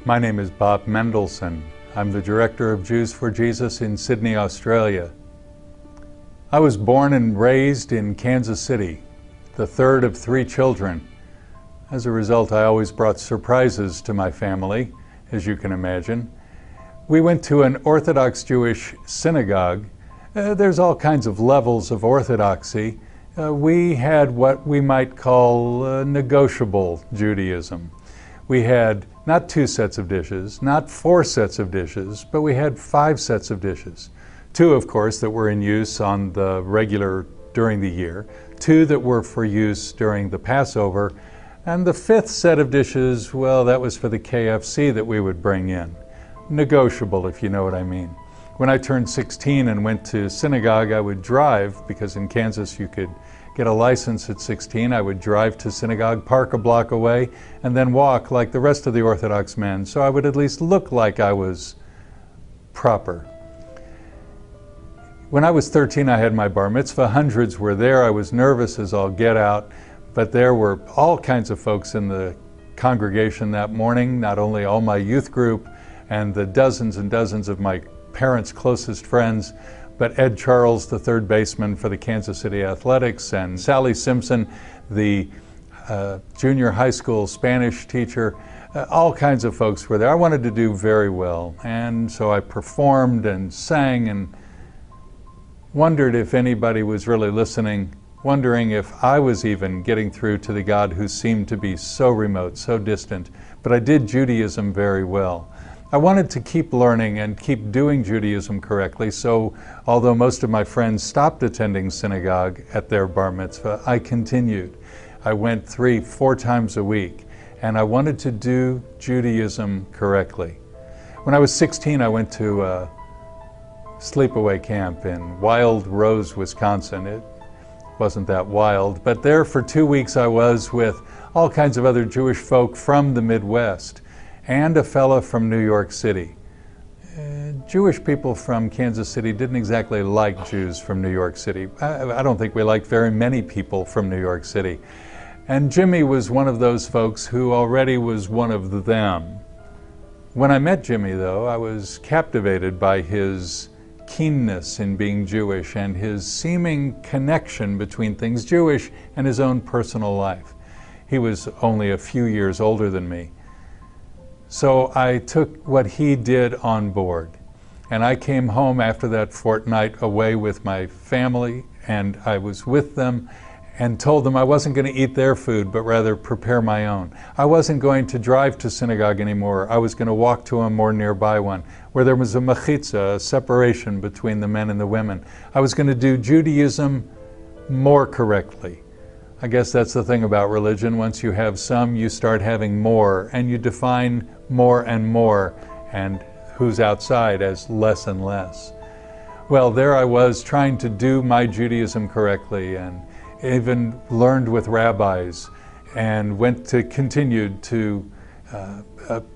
My name is Bob Mendelssohn. I'm the Director of Jews for Jesus in Sydney, Australia. I was born and raised in Kansas City, the third of 3 children. As a result, I always brought surprises to my family, as you can imagine. We went to an Orthodox Jewish synagogue. There's all kinds of levels of orthodoxy. We had what we might call negotiable Judaism. We had not 2 sets of dishes, not 4 sets of dishes, but we had 5 sets of dishes. 2, of course, that were in use on the regular during the year, 2 that were for use during the Passover, and the 5th set of dishes, well, that was for the KFC that we would bring in. Negotiable, if you know what I mean. When I turned 16 and went to synagogue, I would drive, because in Kansas you could get a license at 16. I would drive to synagogue, park a block away, and then walk like the rest of the Orthodox men, so I would at least look like I was proper. When I was 13, I had my bar mitzvah. Hundreds were there. I was nervous as all get out, but there were all kinds of folks in the congregation that morning, not only all my youth group and the dozens and dozens of my parents' closest friends, but Ed Charles, the third baseman for the Kansas City Athletics, and Sally Simpson, the junior high school Spanish teacher. All kinds of folks were there. I wanted to do very well, and so I performed and sang and wondered if anybody was really listening, wondering if I was even getting through to the God who seemed to be so remote, so distant. But I did Judaism very well. I wanted to keep learning and keep doing Judaism correctly, so although most of my friends stopped attending synagogue at their bar mitzvah, I continued. I went 3-4 times a week, and I wanted to do Judaism correctly. When I was 16, I went to a sleepaway camp in Wild Rose, Wisconsin. It wasn't that wild, but there for 2 weeks I was with all kinds of other Jewish folk from the Midwest, and a fella from New York City. Jewish people from Kansas City didn't exactly like Jews from New York City. I don't think we liked very many people from New York City. And Jimmy was one of those folks who already was one of them. When I met Jimmy, though, I was captivated by his keenness in being Jewish and his seeming connection between things Jewish and his own personal life. He was only a few years older than me. So I took what he did on board, and I came home after that fortnight away with my family, and I was with them and told them I wasn't going to eat their food, but rather prepare my own. I wasn't going to drive to synagogue anymore. I was going to walk to a more nearby one, where there was a mechitza, a separation between the men and the women. I was going to do Judaism more correctly. I guess that's the thing about religion. Once you have some, you start having more, and you define more and more, and who's outside as less and less. Well, there I was trying to do my Judaism correctly, and even learned with rabbis, and continued to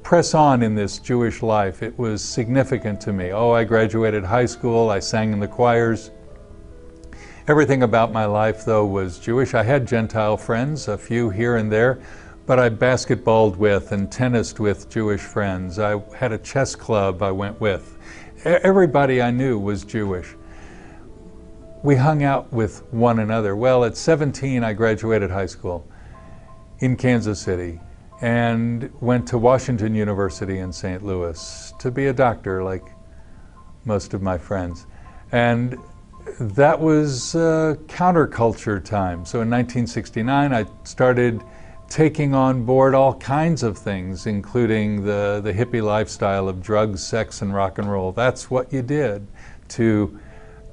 press on in this Jewish life. It was significant to me. Oh, I graduated high school, I sang in the choirs. Everything about my life, though, was Jewish. I had Gentile friends, a few here and there, but I basketballed with and tennised with Jewish friends. I had a chess club I went with. Everybody I knew was Jewish. We hung out with one another. Well, at 17, I graduated high school in Kansas City and went to Washington University in St. Louis to be a doctor, like most of my friends. And that was counterculture time. So in 1969, I started taking on board all kinds of things, including the hippie lifestyle of drugs, sex, and rock and roll. That's what you did to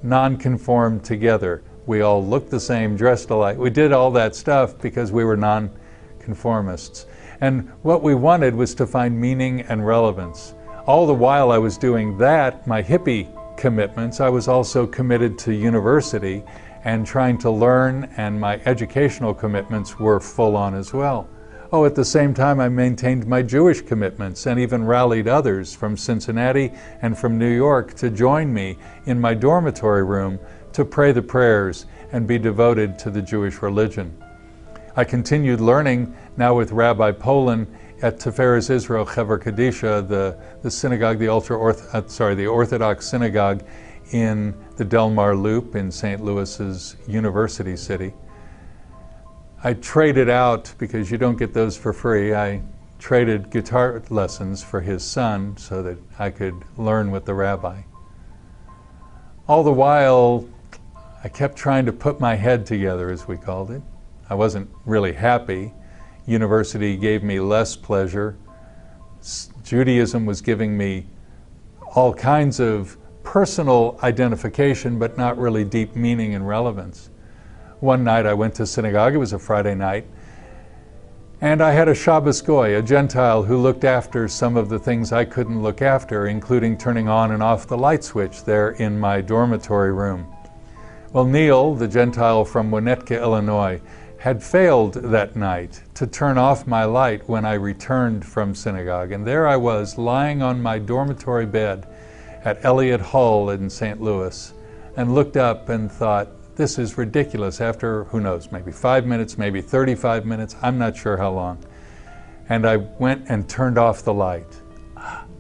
non-conform together. We all looked the same, dressed alike. We did all that stuff because we were non-conformists. And what we wanted was to find meaning and relevance. All the while I was doing that, my hippie commitments, I was also committed to university and trying to learn, and my educational commitments were full on as well. Oh, at the same time I maintained my Jewish commitments and even rallied others from Cincinnati and from New York to join me in my dormitory room to pray the prayers and be devoted to the Jewish religion. I continued learning now with Rabbi Poland at Tiferes Israel Hever Kadisha, the synagogue, the Orthodox synagogue in the Del Mar Loop in St. Louis's University City. I traded out, because you don't get those for free, I traded guitar lessons for his son so that I could learn with the rabbi. All the while, I kept trying to put my head together, as we called it. I wasn't really happy. University gave me less pleasure. Judaism was giving me all kinds of personal identification, but not really deep meaning and relevance. One night I went to synagogue, it was a Friday night, and I had a Shabbos Goy, a Gentile who looked after some of the things I couldn't look after, including turning on and off the light switch there in my dormitory room. Well, Neil, the Gentile from Winnetka, Illinois, had failed that night to turn off my light when I returned from synagogue, and there I was lying on my dormitory bed at Elliott Hall in St. Louis, and looked up and thought, this is ridiculous. After, who knows, maybe 5 minutes, maybe 35 minutes, I'm not sure how long. And I went and turned off the light.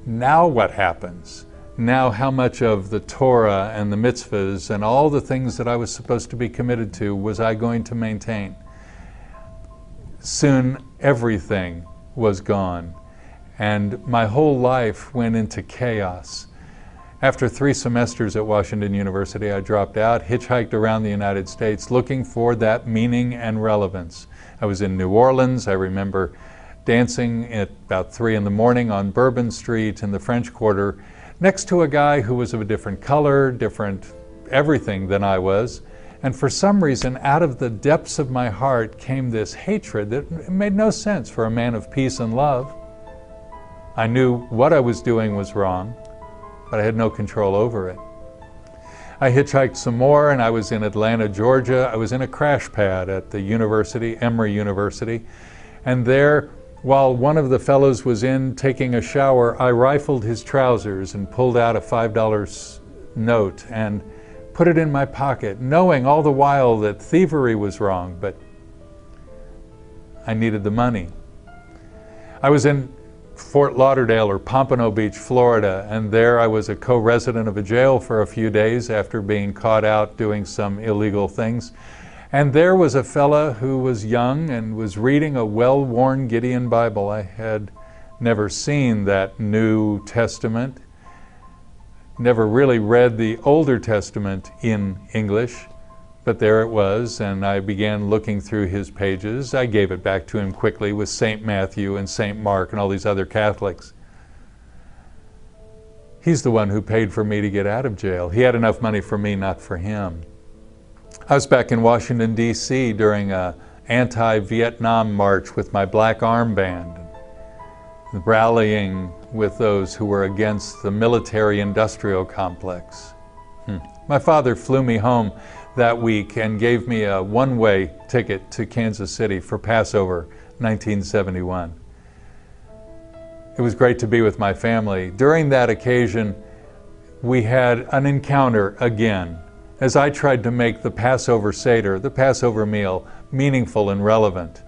Now what happens? Now how much of the Torah and the mitzvahs and all the things that I was supposed to be committed to was I going to maintain? Soon everything was gone, and my whole life went into chaos. After 3 semesters at Washington University, I dropped out, hitchhiked around the United States looking for that meaning and relevance. I was in New Orleans. I remember dancing at about 3 in the morning on Bourbon Street in the French Quarter next to a guy who was of a different color, different everything than I was. And for some reason, out of the depths of my heart came this hatred that made no sense for a man of peace and love. I knew what I was doing was wrong, but I had no control over it. I hitchhiked some more, and I was in Atlanta, Georgia. I was in a crash pad at the university, Emory University, and there, while one of the fellows was in taking a shower, I rifled his trousers and pulled out a $5 note and put it in my pocket, knowing all the while that thievery was wrong, but I needed the money. I was in Fort Lauderdale or Pompano Beach, Florida, and there I was a co-resident of a jail for a few days after being caught out doing some illegal things. And there was a fella who was young and was reading a well-worn Gideon Bible. I had never seen that New Testament, never really read the Older Testament in English, but there it was, and I began looking through his pages. I gave it back to him quickly with St. Matthew and St. Mark and all these other Catholics. He's the one who paid for me to get out of jail. He had enough money for me, not for him. I was back in Washington, D.C. during an anti-Vietnam march with my black armband, rallying with those who were against the military-industrial complex. My father flew me home that week and gave me a one-way ticket to Kansas City for Passover 1971. It was great to be with my family. During that occasion, we had an encounter again as I tried to make the Passover Seder, the Passover meal, meaningful and relevant.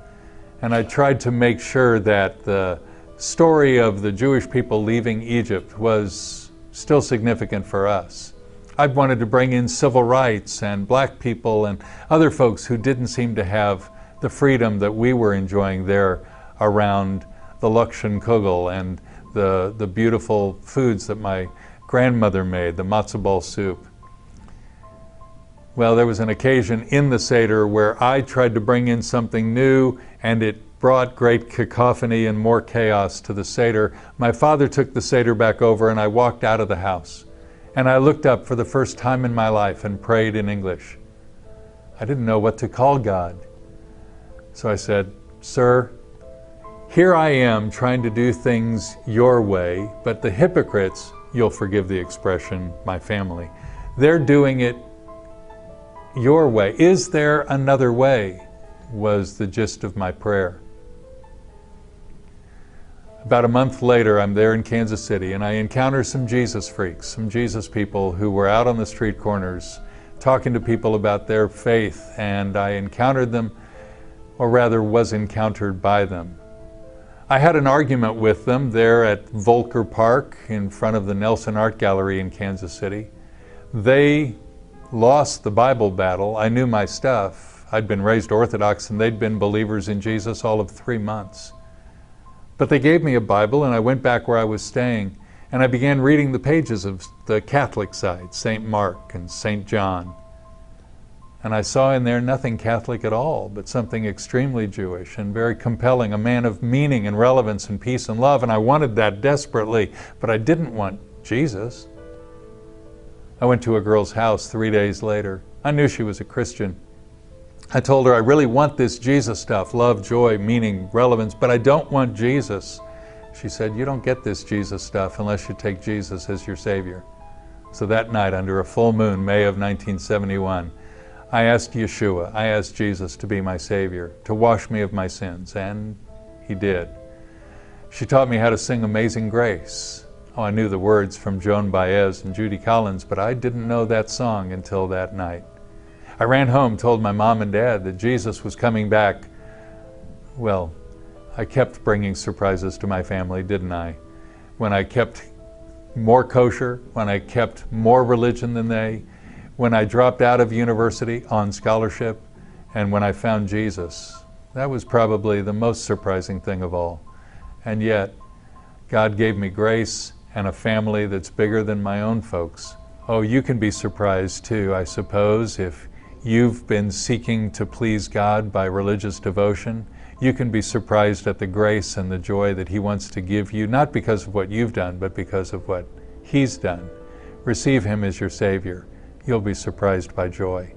And I tried to make sure that the story of the Jewish people leaving Egypt was still significant for us. I wanted to bring in civil rights and black people and other folks who didn't seem to have the freedom that we were enjoying there around the Lakshan Kugel and the beautiful foods that my grandmother made, the matzo ball soup. Well, there was an occasion in the Seder where I tried to bring in something new, and it brought great cacophony and more chaos to the Seder. My father took the Seder back over, and I walked out of the house. And I looked up for the first time in my life and prayed in English. I didn't know what to call God. So I said, "Sir, here I am trying to do things your way, but the hypocrites," you'll forgive the expression, my family, "they're doing it your way. Is there another way?" was the gist of my prayer. About a month later, I'm there in Kansas City, and I encounter some Jesus freaks, some Jesus people who were out on the street corners talking to people about their faith, and I encountered them or rather was encountered by them. I had an argument with them there at Volker Park in front of the Nelson Art Gallery in Kansas City. They lost the Bible battle. I knew my stuff. I'd been raised Orthodox and they'd been believers in Jesus all of 3 months. But they gave me a Bible and I went back where I was staying and I began reading the pages of the Catholic side, St. Mark and St. John. And I saw in there nothing Catholic at all, but something extremely Jewish and very compelling, a man of meaning and relevance and peace and love. And I wanted that desperately, but I didn't want Jesus. I went to a girl's house 3 days later. I knew she was a Christian. I told her, I really want this Jesus stuff, love, joy, meaning, relevance, but I don't want Jesus. She said, you don't get this Jesus stuff unless you take Jesus as your Savior. So that night, under a full moon, May of 1971, I asked Yeshua, I asked Jesus to be my Savior, to wash me of my sins, and He did. She taught me how to sing Amazing Grace. Oh, I knew the words from Joan Baez and Judy Collins, but I didn't know that song until that night. I ran home, told my mom and dad that Jesus was coming back. Well, I kept bringing surprises to my family, didn't I? When I kept more kosher, when I kept more religion than they, when I dropped out of university on scholarship, and when I found Jesus. That was probably the most surprising thing of all. And yet, God gave me grace and a family that's bigger than my own folks. Oh, you can be surprised too, I suppose, if you've been seeking to please God by religious devotion. You can be surprised at the grace and the joy that He wants to give you, not because of what you've done, but because of what He's done. Receive Him as your Savior. You'll be surprised by joy.